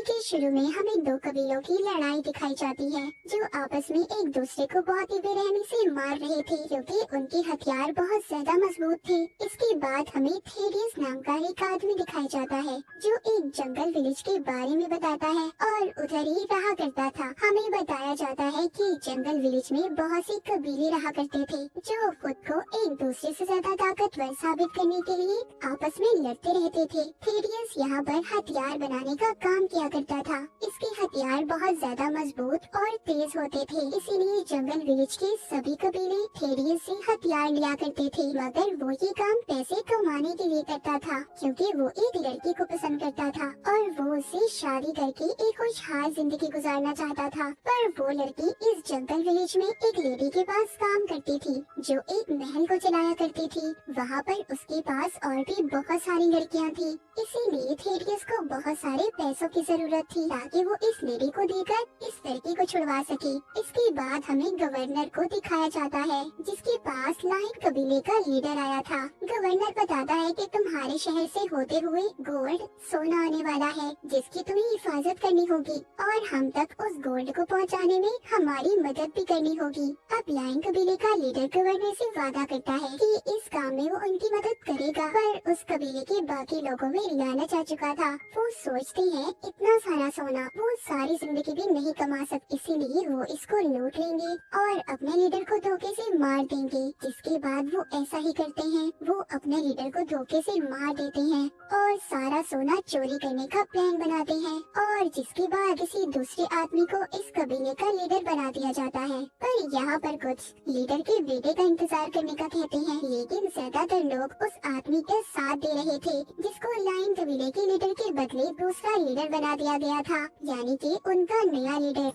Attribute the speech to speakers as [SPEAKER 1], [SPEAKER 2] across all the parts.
[SPEAKER 1] के शुरू में हमें दो कबीलों की लड़ाई दिखाई जाती है जो आपस में एक दूसरे को बहुत ही बेरहमी से मार रहे थे क्योंकि उनके हथियार बहुत ज्यादा मजबूत थे। इसके बाद हमें थेरियस नाम का एक आदमी दिखाया जाता है जो एक जंगल विलेज के बारे में बताता है और उधर ही रहा करता था। हमें बताया जाता है कि जंगल विलेज में बहुत से कबीले रहा करते थे जो खुद को एक दूसरे से ज्यादा ताकतवर साबित करने के लिए आपस में लड़ते रहते थे। थेरियस यहाँ पर हथियार बनाने का काम किया करता था। इसके हथियार बहुत ज्यादा मजबूत और तेज होते थे, इसीलिए जंगल विलेज के सभी कबीले थेरियस से हथियार लिया करते थे। मगर वो ये काम पैसे कमाने के लिए करता था क्योंकि वो एक लड़की को पसंद करता था और वो उससे शादी करके एक खुशहाल जिंदगी गुजारना चाहता था। पर वो लड़की इस जंगल विलेज में एक लेडी के पास काम करती थी जो एक महल को चलाया करती थी। वहाँ पर उसके पास और भी बहुत सारी लड़कियाँ थी, इसीलिए थेरियस को बहुत सारे पैसों की जरूरत थी ताकि वो इस लेडी को देकर इस लड़की को छुड़वा सके। इसके बाद हमें गवर्नर को दिखाया जाता है जिसके पास लाइन कबीले का लीडर आया था। गवर्नर बताता है कि तुम्हारे शहर से होते हुए गोल्ड सोना आने वाला है जिसकी तुम्हें हिफाजत करनी होगी और हम तक उस गोल्ड को पहुंचाने में हमारी मदद भी करनी होगी। अब लाइन कबीले का लीडर गवर्नर से वादा करता है कि इस काम में वो उनकी मदद करेगा, पर उस कबीले के बाकी लोगों में लालच आ चुका था। वो सोचते हैं इतना सारा सोना वो सारी जिंदगी भी नहीं कमा सकते, इसीलिए वो इसको लूट लेंगे और अपने लीडर को धोखे से मार देंगे। जिसके बाद वो ऐसा ही करते हैं, वो अपने लीडर को धोखे से मार देते हैं और सारा सोना चोरी करने का प्लान बनाते हैं और जिसके बाद किसी दूसरे आदमी को इस कबीले का लीडर बना दिया जाता है। पर यहाँ पर कुछ लीडर के बेटे का इंतजार करने का कहते हैं, लेकिन ज्यादातर लोग उस आदमी के साथ दे रहे थे जिसको लाइन कबीले के लीडर के बदले दूसरा लीडर बना दिया गया था, यानी कि उनका नया लीडर।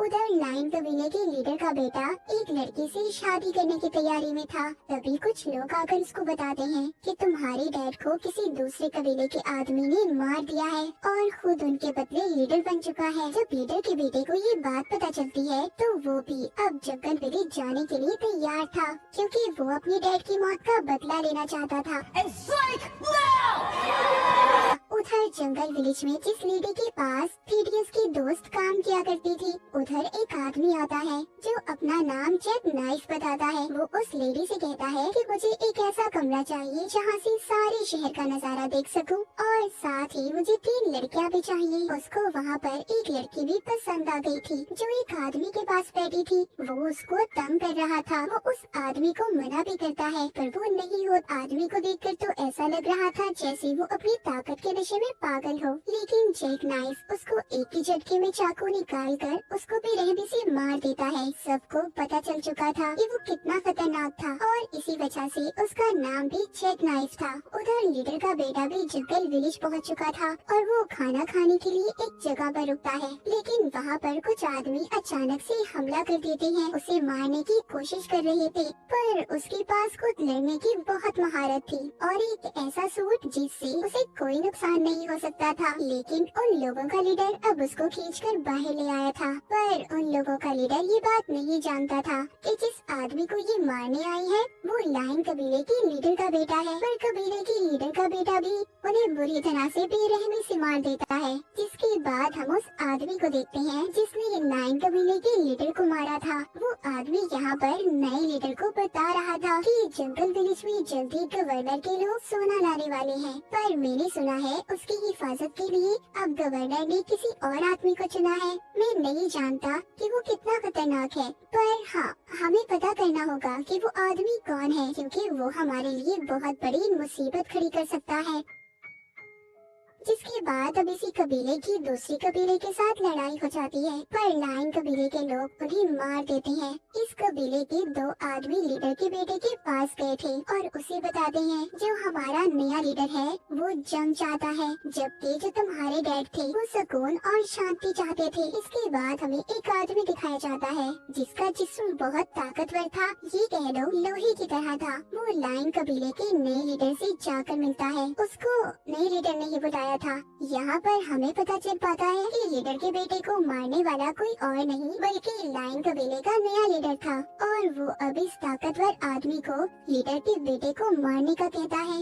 [SPEAKER 1] उधर लाइन कबीले के लीडर का बेटा एक लड़की से शादी करने की तैयारी में था। तभी कुछ लोग आकर उसको बताते हैं कि तुम्हारे डैड को किसी दूसरे कबीले के आदमी ने मार दिया है और खुद उनके बदले लीडर बन चुका है। जब लीडर के बेटे को ये बात पता चलती है तो वो भी अब जंगल विलेज जाने के लिए तैयार था क्योंकि वो अपने डैड की मौत का बदला लेना चाहता था। उधर जंगल विलेज में जिस लेडी के पास थेरियस की दोस्त काम किया करती थी, उधर एक आदमी आता है जो अपना नाम जैक नाइफ बताता है। वो उस लेडी से कहता है कि मुझे एक ऐसा कमरा चाहिए जहाँ से सारे शहर का नजारा देख सकूं और साथ ही मुझे 3 लड़कियाँ भी चाहिए। उसको वहाँ पर एक लड़की भी पसंद आ गई थी जो एक आदमी के पास बैठी थी। वो उसको तंग कर रहा था। वो उस आदमी को मना भी करता है पर वो नहीं हो। आदमी को देखकर तो ऐसा लग रहा था जैसे वो अपनी ताकत के नशे में पागल हो, लेकिन जैक नाइफ उसको एक ही झटके में चाकू निकाल कर उसको बेरहमी से मार देता है। सबको पता चल चुका था कि वो कितना खतरनाक था और इसी वजह से उसका नाम भी जैक नाइफ था। उधर लीडर का बेटा भी जंगल विलेज पहुंच चुका था और वो खाना खाने के लिए एक जगह पर रुकता है, लेकिन वहाँ पर कुछ आदमी अचानक से हमला कर देते हैं। उसे मारने की कोशिश कर रहे थे पर उसके पास खुद लड़ने की बहुत महारत थी और एक ऐसा सूट जिससे उसे कोई नुकसान नहीं हो सकता था। लेकिन उन लोगों का लीडर अब उसको खींचकर बाहर ले आया था, पर उन लोगों का लीडर ये बात नहीं जानता था कि जिस आदमी को ये मारने आई है वो लाइन कबीले के लीडर का बेटा है। पर कबीले के लीडर का बेटा भी उन्हें बुरी तरह से बेरहमी से मार देता है। जिसके बाद हम उस आदमी को देखते हैं जिसने लाइन कबीले के लीडर को मारा था। वो आदमी यहाँ पर नए लीडर को बता रहा था कि जंगल विलेज में जल्दी गवर्नर के लोग सोना लाने वाले हैं, पर मैंने सुना है उसकी हिफाजत के लिए अब गवर्नर ने किसी और आदमी को चुना है। मैं नहीं जानता कि वो कितना खतरनाक है, पर हाँ हमें पता करना होगा कि वो आदमी कौन है क्योंकि वो हमारे लिए बहुत बड़ी मुसीबत खड़ी कर सकता है। जिसके बाद अब इसी कबीले की दूसरी कबीले के साथ लड़ाई हो जाती है, पर लाइन कबीले के लोग उन्हें मार देते हैं। इस कबीले के 2 आदमी लीडर के बेटे के पास गए थे और उसे बताते हैं जो हमारा नया लीडर है वो जंग चाहता है, जबकि जो तुम्हारे डैड थे वो सुकून और शांति चाहते थे। इसके बाद हमें एक आदमी दिखाया जाता है जिसका जिस्म बहुत ताकतवर था, ये कह लो लोहे की तरह था। वो लाइन कबीले के नए लीडर से जाकर मिलता है। उसको नए लीडर ने ही बुलाया था। यहाँ पर हमें पता चल पाता है कि लीडर के बेटे को मारने वाला कोई और नहीं बल्कि लाइन कबीले का नया लीडर था और वो अब इस ताकतवर आदमी को लीडर के बेटे को मारने का कहता है।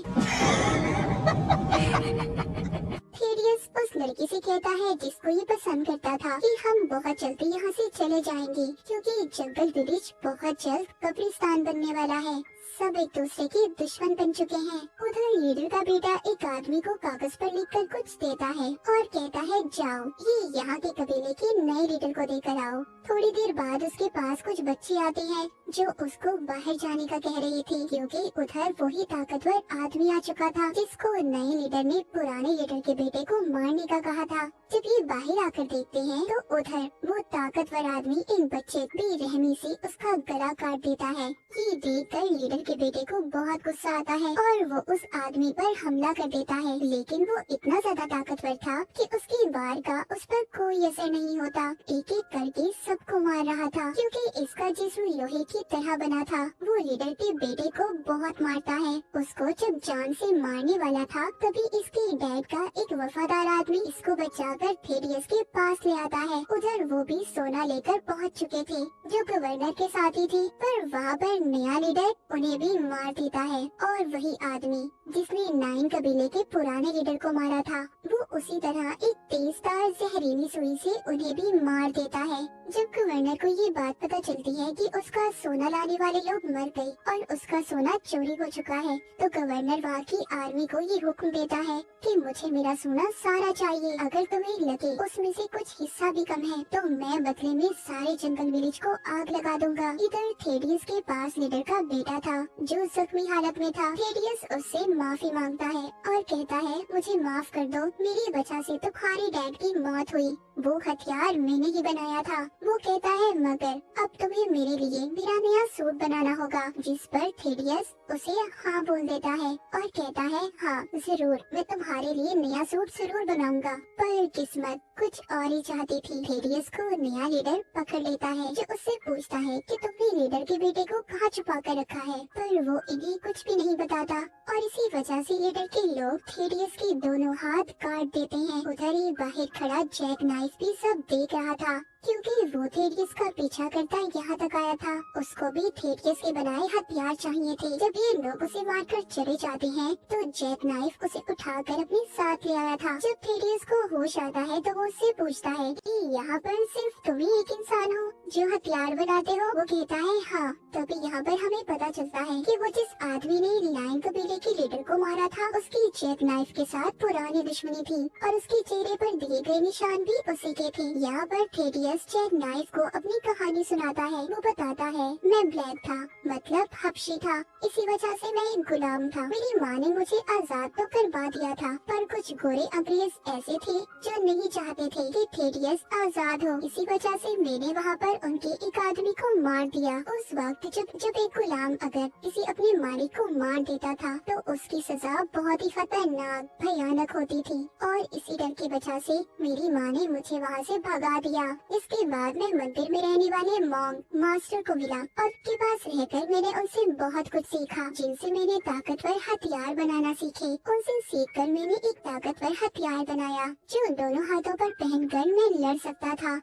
[SPEAKER 1] कहता है जिसको ये पसंद करता था कि हम बहुत जल्दी यहाँ से चले जाएंगे क्योंकि जंगल विलेज बहुत जल्द कब्रिस्तान बनने वाला है। सब एक दूसरे के दुश्मन बन चुके हैं। उधर लीडर का बेटा एक आदमी को कागज पर लिखकर कुछ देता है और कहता है जाओ ये यहाँ के कबीले के नए लीडर को देकर आओ। थोड़ी देर बाद उसके पास कुछ बच्चे आते हैं जो उसको बाहर जाने का कह रही थी क्योंकि उधर वही ताकतवर आदमी आ चुका था जिसको नए लीडर ने पुराने लीडर के बेटे को मारने का कहा था। जब ये बाहर आकर देखते हैं तो उधर वो ताकतवर आदमी इन बच्चे बेरहमी से उसका गला काट देता है। ये देखकर लीडर के बेटे को बहुत गुस्सा आता है और वो उस आदमी पर हमला कर देता है, लेकिन वो इतना ज्यादा ताकतवर था कि उसकी वार का उस पर कोई असर नहीं होता। एक एक करके सबको मार रहा था क्योंकि इसका जिस्म लोहे की तरह बना था। वो लीडर के बेटे को बहुत मारता है। उसको जब जान से मारने वाला था तभी इसके डैड का एक वफादार आदमी इसको बचाकर थेडियस के पास ले आता है। उधर वो भी सोना लेकर पहुंच चुके थे जो गवर्नर के साथ ही थी, पर वहाँ पर नया लीडर उन्हें भी मार देता है और वही आदमी जिसने 9 कबीले के पुराने लीडर को मारा था वो उसी तरह एक तेजधार जहरीली सुई से उन्हें भी मार देता है। जब गवर्नर को ये बात पता चलती है कि उसका सोना लाने वाले लोग मर गए और उसका सोना चोरी हो चुका है तो गवर्नर वहाँ की आर्मी को ये हुक्म देता है कि मुझे मेरा सोना सारा चाहिए। अगर तुम्हें लगे उसमें से कुछ हिस्सा भी कम है तो मैं बदले में सारे जंगल विलेज को आग लगा दूंगा। इधर थेडियस के पास लीडर का बेटा था जो जख्मी हालत में था। थेडियस उससे माफी मांगता है और कहता है मुझे माफ कर दो, मेरी वजह से तुम्हारे डैड की मौत हुई। वो हथियार मैंने ही बनाया था। वो कहता है मगर अब तुम्हें मेरे लिए मेरा नया सूट बनाना होगा, जिस पर थेडियस उसे हाँ बोल देता है और कहता है हाँ जरूर, मैं तुम्हारे लिए नया सूट जरूर बनाऊंगा। पर किस्मत कुछ और ही चाहती थी। थेडियस को नया लीडर पकड़ लेता है जो उससे पूछता है कि तुमने लीडर के बेटे को कहाँ छुपा कर रखा है, पर वो इन्हें कुछ भी नहीं बताता और इसी वजह से लीडर के लोग थेडियस के दोनों हाथ काट देते हैं। उधर ही बाहर खड़ा जैक नाइफ भी सब देख रहा था क्योंकि वो थेडियस का पीछा करता यहाँ तक आया था। उसको भी थेडियस के बनाए हथियार चाहिए थे। जब ये लोग उसे मारकर चले जाते हैं तो जैक नाइफ उसे उठाकर अपने साथ ले आया था। जब थेडियस को होश आता है तो वो उससे पूछता है कि यहाँ पर सिर्फ तुम ही एक इंसान हो जो हथियार बनाते हो। वो कहता है हाँ। तभी यहाँ पर हमें पता चलता है कि वो जिस आदमी ने लायन कबीले के लीडर को मारा था उसकी जैक नाइफ के साथ पुरानी दुश्मनी थी और उसके चेहरे पर दिए गए निशान भी उसी के थे। यहाँ पर थेडियस जैक नाइफ को अपनी कहानी सुनाता है। वो बताता है मैं ब्लैक था, मतलब हबशी था, इसी वजह से मैं एक गुलाम था। मेरी माँ ने मुझे आजाद तो करवा दिया था पर कुछ गोरे अंग्रेज ऐसे थे जो नहीं चाहते थे कि थेडियस आजाद हो। इसी वजह से मैंने वहाँ पर उनके एक आदमी को मार दिया। उस वक्त जब एक गुलाम अगर किसी अपने मालिक को मार देता था तो उसकी सजा बहुत ही खतरनाक भयानक होती थी और इसी डर की वजह से मेरी माँ ने मुझे वहाँ से भगा दिया। इसके बाद मैं मंदिर में रहने वाले मॉन्क मास्टर को मिला और उनके पास रहकर मैंने उनसे बहुत कुछ सीखा, जिनसे मैंने ताकतवर हथियार बनाना सीखे। उनसे सीखकर मैंने एक ताकतवर हथियार बनाया जो दोनों हाथों पर पहनकर मैं लड़ सकता था।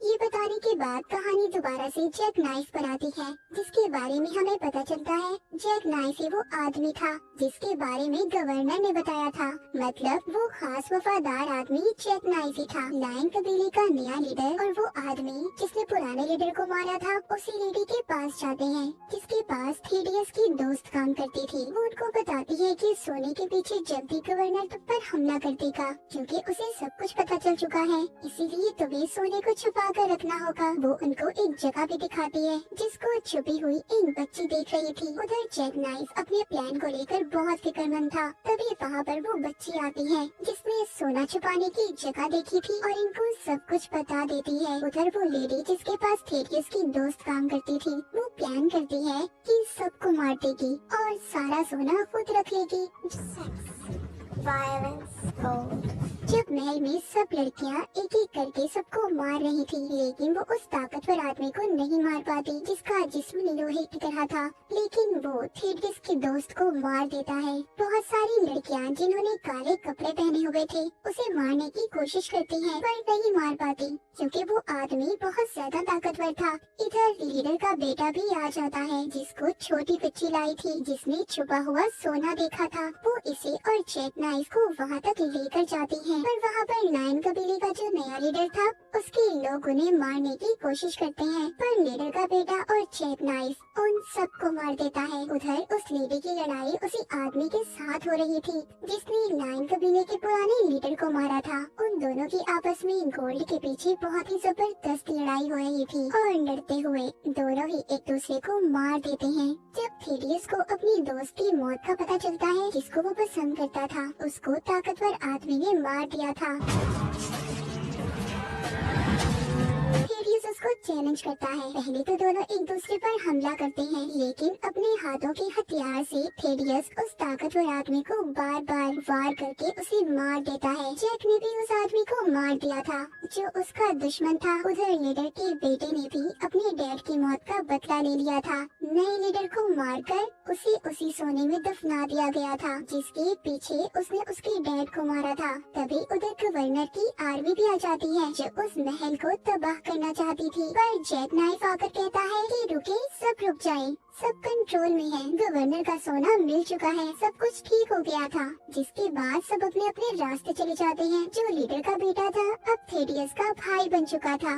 [SPEAKER 1] ये बताने के बाद कहानी दोबारा से जैक नाइफ पर आती है जिसके बारे में हमें पता चलता है जैक नाइफ ही वो आदमी था जिसके बारे में गवर्नर ने बताया था, मतलब वो खास वफादार आदमी जैक नाइफ ही था। लायन कबीले का नया लीडर और वो आदमी जिसने पुराने लीडर को मारा था उसी लेडी के पास जाते हैं जिसके पास थेडियस की दोस्त काम करती थी। वो उनको बताती है कि सोने के पीछे जब भी गवर्नर तुम पर हमला कर देगा क्योंकि उसे सब कुछ पता चल चुका है, इसीलिए तुम्हें सोने को छुपा कर रखना होगा। वो उनको एक जगह भी दिखाती है जिसको छुपी हुई एक बच्ची देख रही थी। उधर जैक नाइफ अपने प्लान को लेकर बहुत फिक्रमंद था। तभी वहाँ पर वो बच्ची आती है जिसने सोना छुपाने की जगह देखी थी और इनको सब कुछ बता देती है। उधर वो लेडी जिसके पास थेडियस की दोस्त काम करती थी वो प्लान करती है कि सबको मार देगी और सारा सोना खुद रख लेगी। जब महल में सब लड़कियां एक एक करके सबको मार रही थी लेकिन वो उस ताकतवर आदमी को नहीं मार पाती जिसका जिस्म लोहे की तरह था, लेकिन वो थेडियस के दोस्त को मार देता है। बहुत सारी लड़कियां जिन्होंने काले कपड़े पहने हुए थे उसे मारने की कोशिश करती हैं पर नहीं मार पाती क्योंकि वो आदमी बहुत ज्यादा ताकतवर था। इधर लीडर का बेटा भी आ जाता है जिसको छोटी बच्ची लाई थी जिसने छुपा हुआ सोना देखा था। वो इसे और जैक नाइफ को वहाँ तक लेकर जाती है, पर वहाँ पर लायन कबीले का जो नया लीडर था उसके लोग उन्हें मारने की कोशिश करते हैं, पर लीडर का बेटा और जैक नाइफ उन सबको मार देता है। उधर उस लेडी की लड़ाई उसी आदमी के साथ हो रही थी जिसने लायन कबीले के पुराने लीडर को मारा था। उन दोनों की आपस में गोल्ड के पीछे बहुत ही जबरदस्त लड़ाई हो रही थी और लड़ते हुए दोनों ही एक दूसरे को मार देते हैं। जब थेडियस को अपनी दोस्त की मौत का पता चलता है जिसको वो पसंद करता था, उसको ताकतवर आदमी ने मार दिया था। थेडियस उसको चैलेंज करता है। पहले तो दोनों एक दूसरे पर हमला करते हैं, लेकिन अपने हाथों के हथियार से थेडियस उस ताकतवर आदमी को बार बार वार करके उसे मार देता है। जैक ने भी उस आदमी को मार दिया था जो उसका दुश्मन था। उधर लीडर के बेटे ने भी अपने डैड की मौत का बदला ले लिया था। नए लीडर को मारकर उसे उसी सोने में दफना दिया गया था जिसके पीछे उसने उसके डैड को मारा था। तभी उधर गवर्नर की आर्मी भी आ जाती है जो उस महल को तबाह करना चाहती थी, पर जैक नाइफ आकर कहता है कि रुके, सब रुक जाएं, सब कंट्रोल में है। गवर्नर का सोना मिल चुका है, सब कुछ ठीक हो गया था। जिसके बाद सब अपने अपने रास्ते चले जाते हैं। जो लीडर का बेटा था अब थेडियस का भाई बन चुका था।